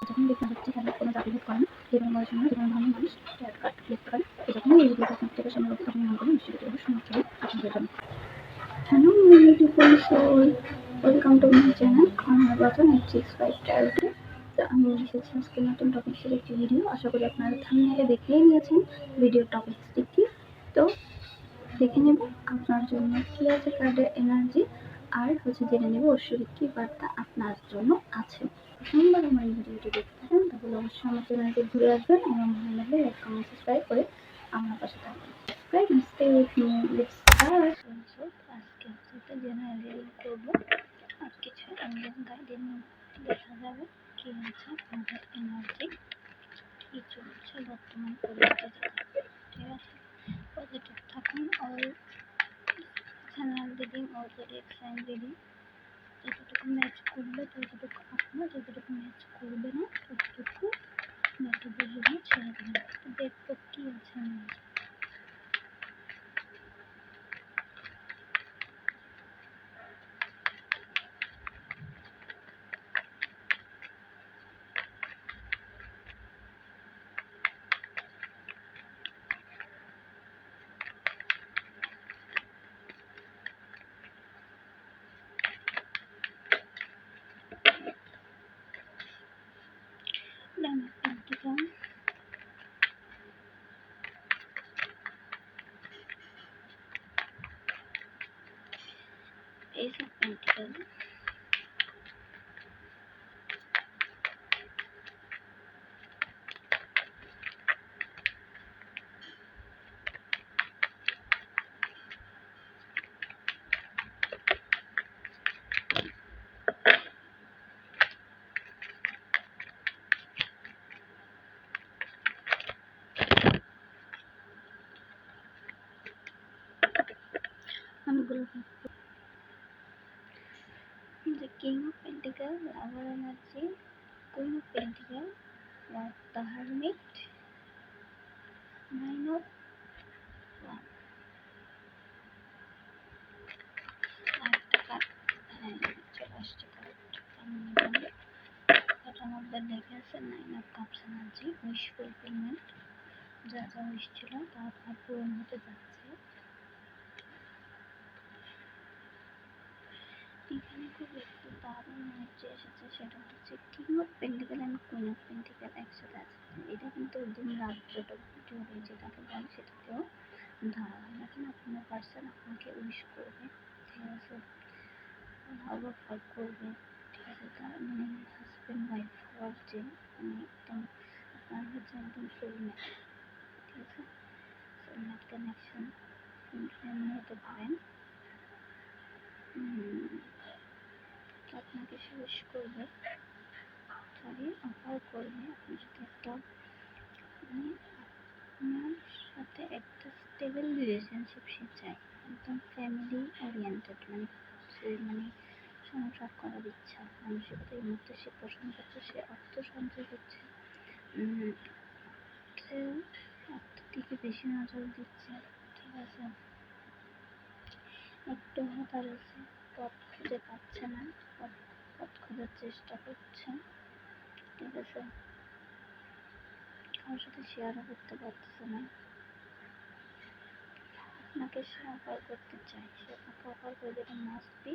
যখন দেখতে হচ্ছে তাহলে কোনো জাতিভেদ করে না, যেকোনো বয়সের মানুষ, যেকোনো ধর্মের মানুষ ট্যাগ কার্ড লিখতে পারে। তো যখন এই ভিডিওটা আপনার থেকে সামনে রক্ষা মনে করবেন নিশ্চিত হবে সমাজ আপনাদের জন্য। Hello beautiful soul, welcome to my channel আমার বাটন 865 ট্যাগ। তো আমি এসেছি আজকে নতুন টপিক্সের একটি ভিডিও। আশা করি আপনারা থাম্বনেইলে দেখেই নিয়েছেন ভিডিও টপিক্সটি কি। তো দেখে নেব আপনার জন্য কি আছে কার্ডের এনার্জি, আর জেনে নেব ঐশ্বরিক কি বার্তা আপনার জন্য আছে। প্রথমবার আমার এই ভিডিওটি দেখতে থাকেন তাহলে অবশ্যই আমার চ্যানেলটি ঘুরে আসবেন এবং ভালো লাগলে লাইক কমেন্ট সাবস্ক্রাইব করে আমার পাশে থাকবেন। Friends, stay with me. Let's start. আজকে একটা জেনারেল রিডিং করব, আর কিছু ইন্ডিয়ান গাইডেন্স দেখা যাবে কি আছে আপনাদের এনার্জি, কি চলছে বর্তমান পরিস্থিতিতে। ঠিক আছে, পজিটিভ থাকুন। All channel reading all zodiac sign reading যতটুকু ম্যাচ করবে ততটুকু আপনার, যতটুকু ম্যাচ করবে না ততটুকু বাকিদের জন্য ছেড়ে দেবেন। তো দেখবো কি আছে energy. Ace of Pentacles, the King of Pentacles, Lover Energy, Queen of Pentacles, the Hermit, Nine of Wands. আরেকটা কার্ড চলে আসছে, বটম অফ দ্য ডেক আছে nine of cups energy, wish fulfilment. যা যা উইশ ছিল তা আপনার পূরণ হতে যাচ্ছে। এখানে খুব একটু দারুণ এনার্জি এসেছে, সেটা হচ্ছে king of pentacle and queen of pentacle একসাথে আছে। এটা কিন্তু একদম রাজ্যটা যেটাকে বলে সেটাকেও ধরা হয়। এখন আপনার পার্সন আপনাকে উইশ করবে, ঠিক আছে, লাভ অফার করবে, ঠিক আছে, তার মানে হাজব্যান্ড ওয়াইফ হওয়ার যে একদম আপনার হচ্ছে একদম সোলমেট, ঠিক আছে, সোলমেট কানেকশন এমন হতে পারেন। আপনাকে সে উইশ করবে, সরি অফার করবে, আপনি যদি একটা মানে আপনার সাথে একটা স্টেবল রিলেশনশিপ সে চায়, একদম ফ্যামিলি ওরিয়েন্টেড, মানে সংসার করার ইচ্ছা মানসিকতা এই মুহূর্তে সে পোষণ করছে। সে অর্থ সঞ্চয় করছে, সে অর্থের দিকে বেশি নজর দিচ্ছে, ঠিক আছে, একটু হতাশ আছে, পথ খুঁজে পাচ্ছে না, পথ খোঁজার চেষ্টা করছে, ঠিক আছে, কারোর সাথে শেয়ারও করতে পারতেছে না। আপনাকে সে অফার করতে চায়, সে আপনাকে অফার করবে, এটা মাস্ট বি।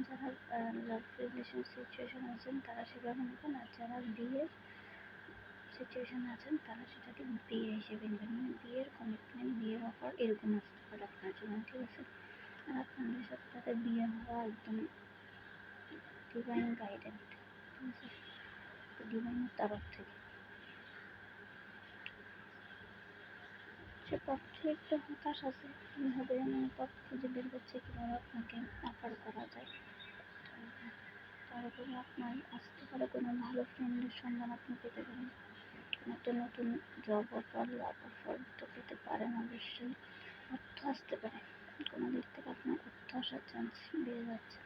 যারা লাভ রিলেশন সিচুয়েশন আছেন তারা সেভাবে নেবেন, আর যারা বিয়ের সিচুয়েশন আছেন তারা সেটাকে বিয়ে হিসেবে নেবেন, মানে বিয়ের কমিটমেন্ট, বিয়ের অফার এরকম আসতে পারে আপনার জন্য, ঠিক আছে। আর আপনাদের সাথে তাদের বিয়ে হওয়া একদম ডিভাইন গাইডেন্স, ঠিক আছে, ডিভাইনের তরফ থেকে। সে পথে একটু হতাশ আছে, কীভাবে পথ খুঁজে বের করছে, কীভাবে আপনাকে অফার করা যায়। তার উপরে আপনার আসতে পারে কোনো ভালো ফ্রেন্ডের সন্ধান আপনি পেতে পারেন, নতুন নতুন জব অফার, লাভ অফার তো পেতে পারেন। অবশ্যই অর্থ আসতে পারে, কোনো দিক থেকে আপনার অর্থ আসার চান্স বেড়ে যাচ্ছে,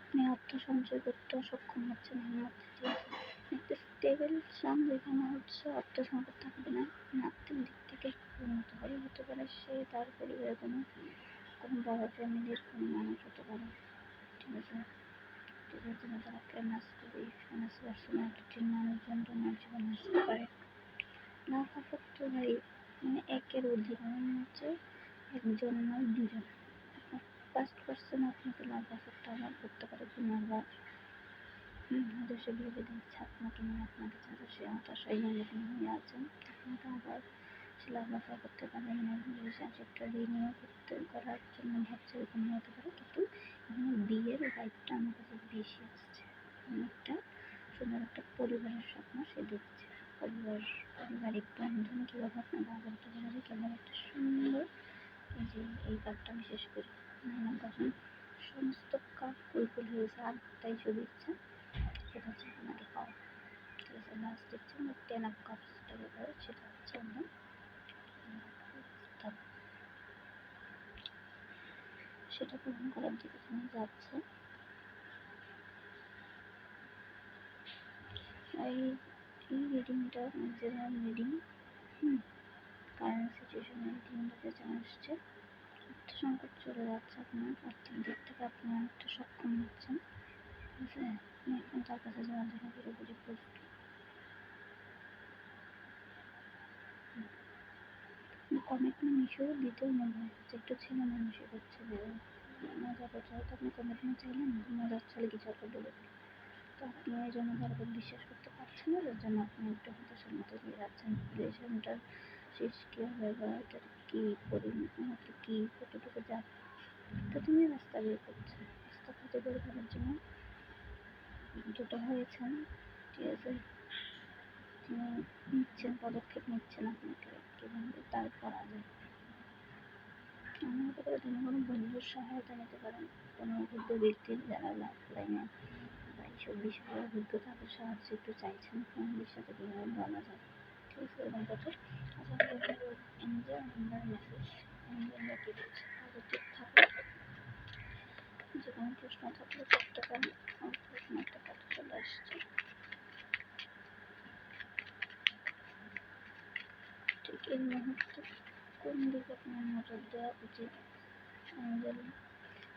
আপনি অর্থ সঞ্চয় করতে সক্ষম হচ্ছেন এর মধ্যে। একটা স্টেবল সাম যেখানে হচ্ছে অর্থ সংকট থাকবে না, আর্থিক দিক থেকে উন্নত হবে, হতে পারে সে তার পরিবারের কোনো বড় ফ্যামিলির কোনো মানুষ হতে পারে, ঠিক আছে, ঠিক আছে, যারা ফেমাস, খুবই মাইনাস পার্সোনালিটির মানুষজন তোমার জীবনে আসতে পারে। লাভ এফেক্ট ভাই মানে একের অধিক, হচ্ছে একজন নয় দুজন। ফার্স্ট পার্সন আপনাকে লাভ এফেক্ট আবার করতে পারে, পুনর্বার হয়তো সে ভেবে দেখছে আপনাকে, মানে আপনাকে ছাড়া সে হতাশায় মগ্ন হয়ে আছেন, আপনাকে আবার সে লাভ এফেক্ট করতে পারে, মানে রিলেশনশিপটা রিনিউ করার জন্য ভাবছে, এরকম হতে পারে। কিন্তু এখানে বিয়ের ভাইবটা আমার কাছে বেশি আসছে, অনেকটা সুন্দর একটা পরিবারের স্বপ্ন সে দেখছে। পারিবারিক বন্ধন কীভাবে আপনার ব্যবহার করতে পারে, কেমন একটা সুন্দর, এই যে এই কার্ডটা আমি শেষ করি, যখন সমস্ত কাপ ফুলফিল হয়েছে আর তাই শুধু ইচ্ছা সেটা হচ্ছে আপনাকে পাওয়া। ঠিক আছে, লাস্ট ইচ্ছা আমার 10 অফ কাপস যেটা ব্যাপারে, সেটা হচ্ছে আমরা সেটা পূরণ করার দিকে তুমি যাচ্ছে। এই রিডিংটা জেনারেল রিডিং, কারেন্ট সিচুয়েশনে রিডিংটাতে যা আসছে, অর্থ সংকট চলে যাচ্ছে আপনার, আর্থিক দিক থেকে আপনি অনেকটা সক্ষম হচ্ছেন। ঠিক আছে, আপনি এখন তার কাছে যাওয়ার জন্য পুরোপুরি প্রস্তুত। কমিটমেন্ট ইস্যু দ্বিতীয় মনে হয় যে একটু ছেলে মানুষই হচ্ছে, যে মজা করছে, হয়তো আপনি কমিটমেন্ট চাইলেন, মজার ছলে কিছু একটা বলে দিল, তো আপনি এই জন্য তার উপর বিশ্বাস করতে পারছেন না, যার জন্য আপনি একটু হতাশার মধ্যে দিয়ে যাচ্ছেন। রিলেশনটার শেষ কী হবে বা এটার কী পরিমাণ, কী কতটুকু যাবে, তো তুমি রাস্তা বের করছো, রাস্তা খুঁজে বের করার জন্য দুটো হয়েছেন। ঠিক আছে, তিনি নিচ্ছেন, পদক্ষেপ নিচ্ছেন আপনাকে কীভাবে তার করা যায়। হতে পারে তিনি কোনো বন্ধুর সহায়তা নিতে পারেন, কোনো অভিজ্ঞ ব্যক্তির, যারা লাইফ লাইনে বা এইসব বিষয়ে অভিজ্ঞ, তাদের সাহায্য একটু চাইছেন, ফ্যামিলির সাথে কীভাবে বলা যায়। ঠিক আছে, এরকম কথা। আচ্ছা, এনজয় নাম্বার মেসেজ, এনজয়টা কী বলছে, পজিটিভ থাকলে যে কোনো প্রশ্ন থাকলে করতে পারেন। প্রশ্ন একটা কথা চলে আসছে, ঠিক এই মুহূর্তে কোন দিকে আপনার নজর দেওয়া উচিত।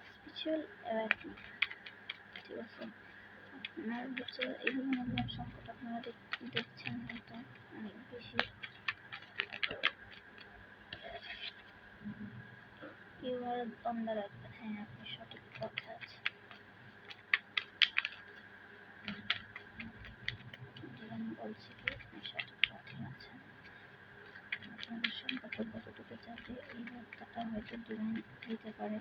স্পিরিচুয়াল অ্যাওয়ারনেস, ঠিক আছে, আপনার হচ্ছে এই ধরনের সংকট আপনারা দেখছেন হয়তো অনেক বেশি। You are on the right, হ্যাঁ আপনি সঠিক পথে আছেন, আমি বলছি কি আপনি সঠিক পথে আছেন। আপনাদের সম্পর্ক কতটুকু যাবে এই বার্তাটা হয়তো ডিভাইন দিতে পারে।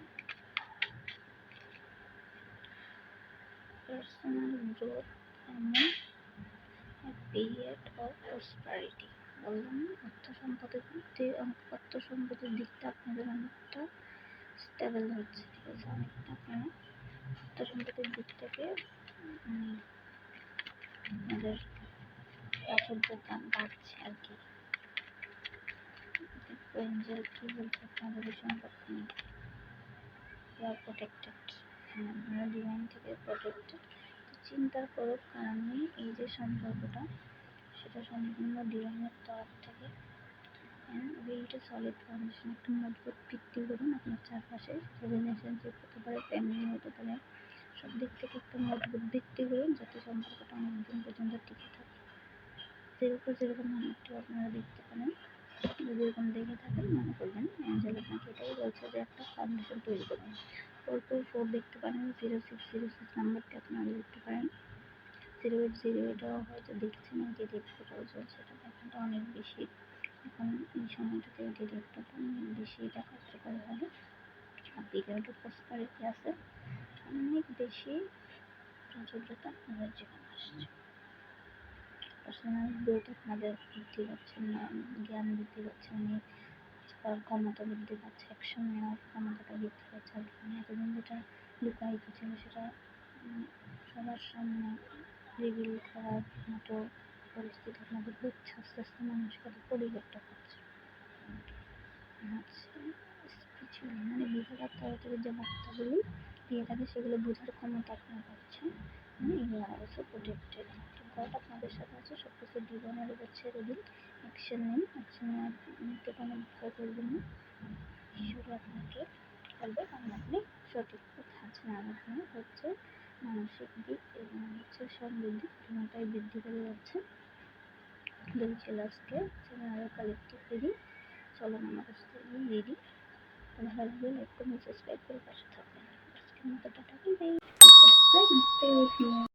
পার্সোনাল গ্রোথ এমন পিরিয়ড অফ প্রসপারিটি, বললাম অর্থ সম্পদের দিকটা আপনাদের অনেকটা স্টেবল হচ্ছে। ঠিক আছে, অনেকটা আপনারা অর্থ সম্পদের দিক থেকে আপনাদের প্রাচুর্যতা বাড়ছে আর কি। এঞ্জেল কি বলছে আপনাদের এই সম্পর্ক নিয়ে, ইউ আর প্রোটেক্টেড, হ্যাঁ আপনারা ডিভাইন থেকে প্রোটেক্টেড। চিন্তার কোনো কারণ নেই, এই যে সম্পর্কটা সেটা সম্পূর্ণ ডিভাইনের তরফ থেকে। বিল্ড এ সলিড ফাউন্ডেশন, একটা মজবুত ভিত্তি করুন আপনার চারপাশে, রিলেশনশিপ হতে পারে, ফ্যামিলি হতে পারে, সব দিক থেকে একটা মজবুত ভিত্তি করুন যাতে সম্পর্কটা অনেকদিন পর্যন্ত টিকে থাকে। যেরকম মানুষটি আপনারা দেখতে পারেন, যদি এরকম দেখে থাকেন মনে করবেন অ্যাঞ্জেল আপনাকে এটাই বলছে যে একটা ফাউন্ডেশন তৈরি করুন। 424 দেখতে পারেন, 0606 নাম্বারটি আপনারা দেখতে পারেন, 0808ও হয়তো দেখছেন, যে রেটটাও চলছে, এটা দেখাটা অনেক বেশি এখন এই সময়টাতে এই রেটটা অনেক বেশি এটা কার্যকর হবে। আর পিরিয়ড অফ প্রসপারিটি আছে, অনেক বেশি প্রাচুর্যতা আপনাদের জীবনে আসছে। পার্সোনাল গ্রোথ আপনাদের বৃদ্ধি পাচ্ছে, জ্ঞান বৃদ্ধি পাচ্ছে, অনেক ক্ষমতা বৃদ্ধি পাচ্ছে, অ্যাকশন নেওয়ার ক্ষমতাটা বৃদ্ধি পাচ্ছে। আর এতদিন যেটা লুকায়িত ছিল সেটা সবার সামনে রিভিল করার মতো পরিস্থিতি আপনাদের হচ্ছে, আস্তে আস্তে মানুষকে পরিবর্তন হচ্ছে। স্পিরিচুয়ালি মানে বিভাগের তরফ থেকে যে বার্তাগুলি দিয়ে থাকে সেগুলো বোঝার ক্ষমতা আপনার পাচ্ছেন, you are also protected. God আপনাদের সাথে আছে, সব কিছু জীবনের উপর ছেড়ে দিন, অ্যাকশন নিন, অ্যাকশন নিতে কোনো ভয় করবেন না, ঈশ্বর আপনাকে করবে, কারণ আপনি সঠিক পথে আছেন। আর আপনি হচ্ছে মানসিক দিক এবং হচ্ছে সমৃদ্ধি দুটোটাই বৃদ্ধি করে যাচ্ছে। যদি চলে আজকে চ্যানেল কালেক্টিভ রেডি, চলো আমার কাছে রেডি। ভালো লাগলে লাইক কমেন্ট সাবস্ক্রাইব করে পাশে থাকবেন। আজকের মতো tata, bye bye. Subscribe and stay with me.